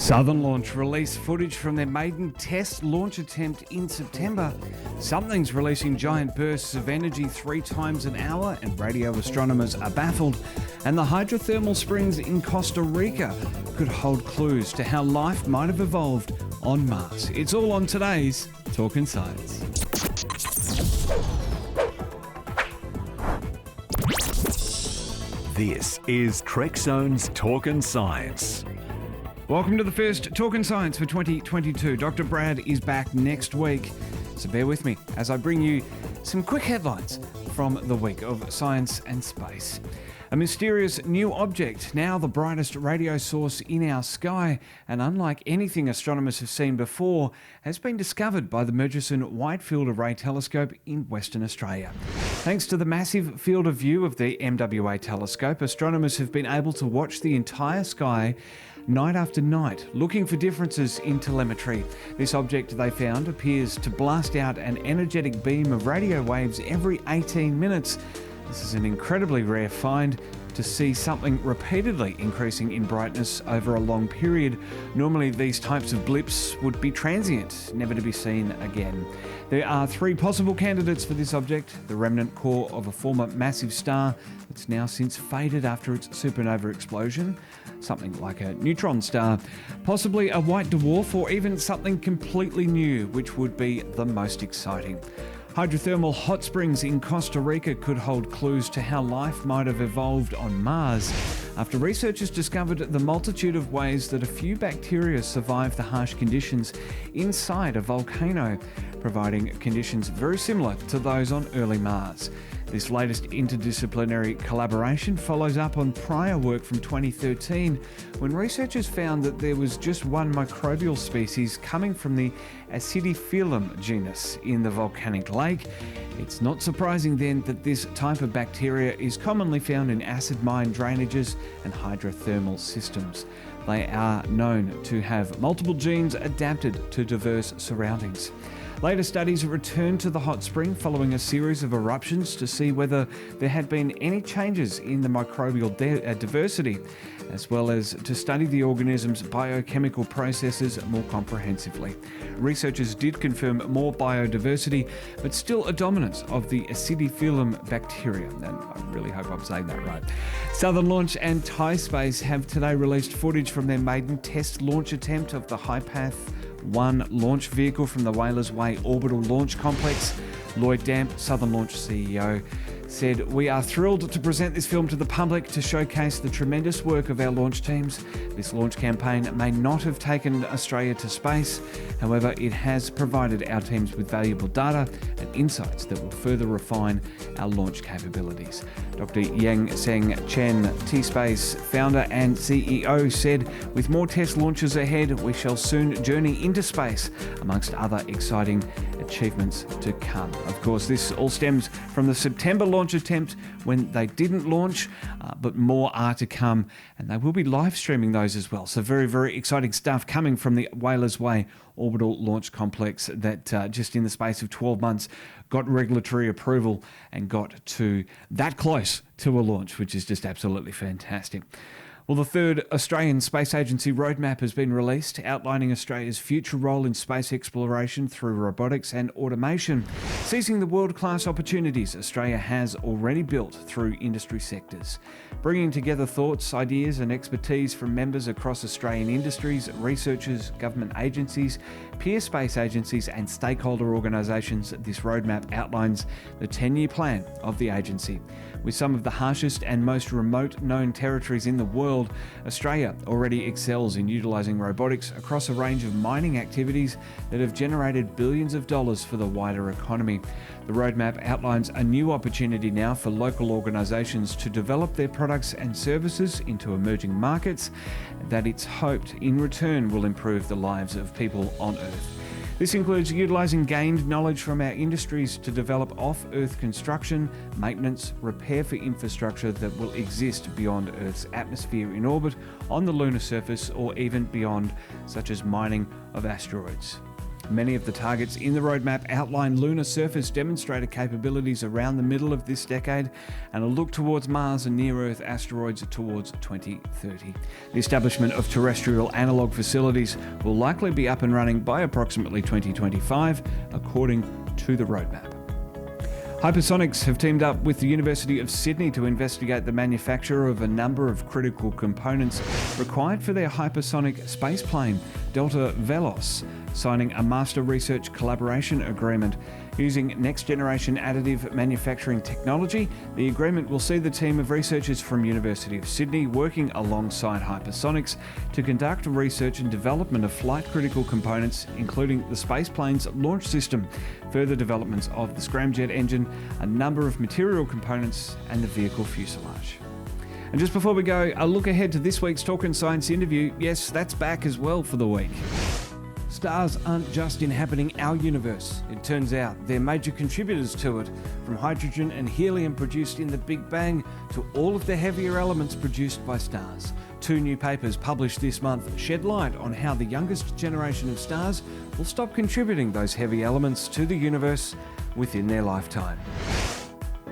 Southern Launch released footage from their maiden test launch attempt in September. Something's releasing giant bursts of energy 3 times an hour, and radio astronomers are baffled. And the hydrothermal springs in Costa Rica could hold clues to how life might have evolved on Mars. It's all on today's Talkin' Science. This is Trek Zone's Talkin' Science. Welcome to the first Talkin' Science for 2022. Dr. Brad is back next week, so bear with me as I bring you some quick headlines from the week of science and space. A mysterious new object, now the brightest radio source in our sky, and unlike anything astronomers have seen before, has been discovered by the Murchison Wide Field Array Telescope in Western Australia. Thanks to the massive field of view of the MWA telescope, astronomers have been able to watch the entire sky night after night, looking for differences in telemetry. This object they found appears to blast out an energetic beam of radio waves every 18 minutes. This is an incredibly rare find to see something repeatedly increasing in brightness over a long period. Normally these types of blips would be transient, never to be seen again. There are 3 possible candidates for this object: the remnant core of a former massive star that's now since faded after its supernova explosion, something like a neutron star, possibly a white dwarf, or even something completely new, which would be the most exciting. Hydrothermal hot springs in Costa Rica could hold clues to how life might have evolved on Mars, after researchers discovered the multitude of ways that a few bacteria survive the harsh conditions inside a volcano, providing conditions very similar to those on early Mars. This latest interdisciplinary collaboration follows up on prior work from 2013, when researchers found that there was just one microbial species coming from the Acidiphyllum genus in the volcanic lake. It's not surprising then that this type of bacteria is commonly found in acid mine drainages and hydrothermal systems. They are known to have multiple genes adapted to diverse surroundings. Later studies have returned to the hot spring following a series of eruptions to see whether there had been any changes in the microbial diversity, as well as to study the organism's biochemical processes more comprehensively. Researchers did confirm more biodiversity, but still a dominance of the Acidiphyllum bacteria, and I really hope I'm saying that right. Southern Launch and Thai Space have today released footage from their maiden test launch attempt of the HyPath-1 launch vehicle from the Whalers Way Orbital Launch Complex. Lloyd Damp, Southern Launch CEO, said, "We are thrilled to present this film to the public to showcase the tremendous work of our launch teams. This launch campaign may not have taken Australia to space. However, it has provided our teams with valuable data and insights that will further refine our launch capabilities." Dr. Yang Seng Chen, T-Space founder and CEO, said, "With more test launches ahead, we shall soon journey into space, amongst other exciting achievements to come." Of course, this all stems from the September launch attempt when they didn't launch, but more are to come, and they will be live streaming those as well. So very, very exciting stuff coming from the Whalers Way Orbital Launch Complex that just in the space of 12 months got regulatory approval and got to that close to a launch, which is just absolutely fantastic. Well, the third Australian Space Agency roadmap has been released, outlining Australia's future role in space exploration through robotics and automation, seizing the world-class opportunities Australia has already built through industry sectors. Bringing together thoughts, ideas and expertise from members across Australian industries, researchers, government agencies, peer space agencies and stakeholder organisations, this roadmap outlines the 10-year plan of the agency. With some of the harshest and most remote known territories in the world, Australia already excels in utilising robotics across a range of mining activities that have generated billions of dollars for the wider economy. The roadmap outlines a new opportunity now for local organisations to develop their products and services into emerging markets that it's hoped in return will improve the lives of people on Earth. This includes utilising gained knowledge from our industries to develop off-Earth construction, maintenance, repair for infrastructure that will exist beyond Earth's atmosphere in orbit, on the lunar surface, or even beyond, such as mining of asteroids. Many of the targets in the roadmap outline lunar surface demonstrator capabilities around the middle of this decade and a look towards Mars and near-Earth asteroids towards 2030. The establishment of terrestrial analogue facilities will likely be up and running by approximately 2025, according to the roadmap. Hypersonics have teamed up with the University of Sydney to investigate the manufacture of a number of critical components required for their hypersonic spaceplane, Delta Velos, signing a master research collaboration agreement. Using next-generation additive manufacturing technology, the agreement will see the team of researchers from University of Sydney working alongside Hypersonics to conduct research and development of flight-critical components, including the spaceplane's launch system, further developments of the scramjet engine, a number of material components, and the vehicle fuselage. And just before we go, a look ahead to this week's Talkin' Science interview. Yes, that's back as well for the week. Stars aren't just inhabiting our universe. It turns out they're major contributors to it, from hydrogen and helium produced in the Big Bang to all of the heavier elements produced by stars. 2 new papers published this month shed light on how the youngest generation of stars will stop contributing those heavy elements to the universe within their lifetime.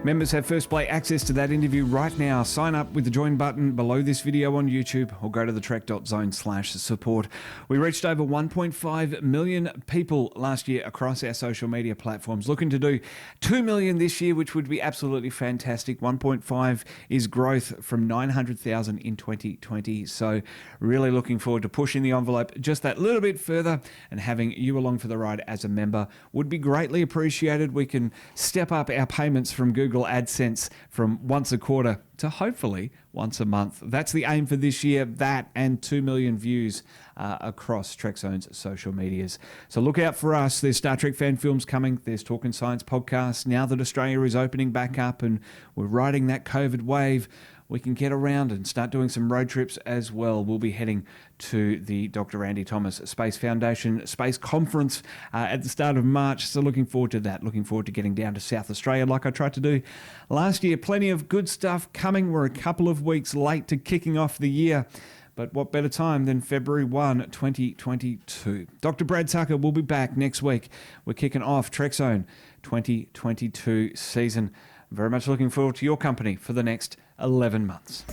Members have first play access to that interview right now. Sign up with the join button below this video on YouTube or go to thetrek.zone/support. We reached over 1.5 million people last year across our social media platforms, looking to do 2 million this year, which would be absolutely fantastic. 1.5 is growth from 900,000 in 2020. So really looking forward to pushing the envelope just that little bit further, and having you along for the ride as a member would be greatly appreciated. We can step up our payments from Google AdSense from once a quarter to hopefully once a month. That's the aim for this year, that and 2 million views across Trek Zone's social medias. So look out for us. There's Star Trek fan films coming. There's Talkin' Science podcasts. Now that Australia is opening back up and we're riding that COVID wave, we can get around and start doing some road trips as well. We'll be heading to the Dr. Andy Thomas Space Foundation Space Conference at the start of March. So looking forward to that. Looking forward to getting down to South Australia like I tried to do last year. Plenty of good stuff coming. We're a couple of weeks late to kicking off the year, but what better time than February 1, 2022. Dr. Brad Tucker will be back next week. We're kicking off Trek Zone 2022 season. Very much looking forward to your company for the next 11 months.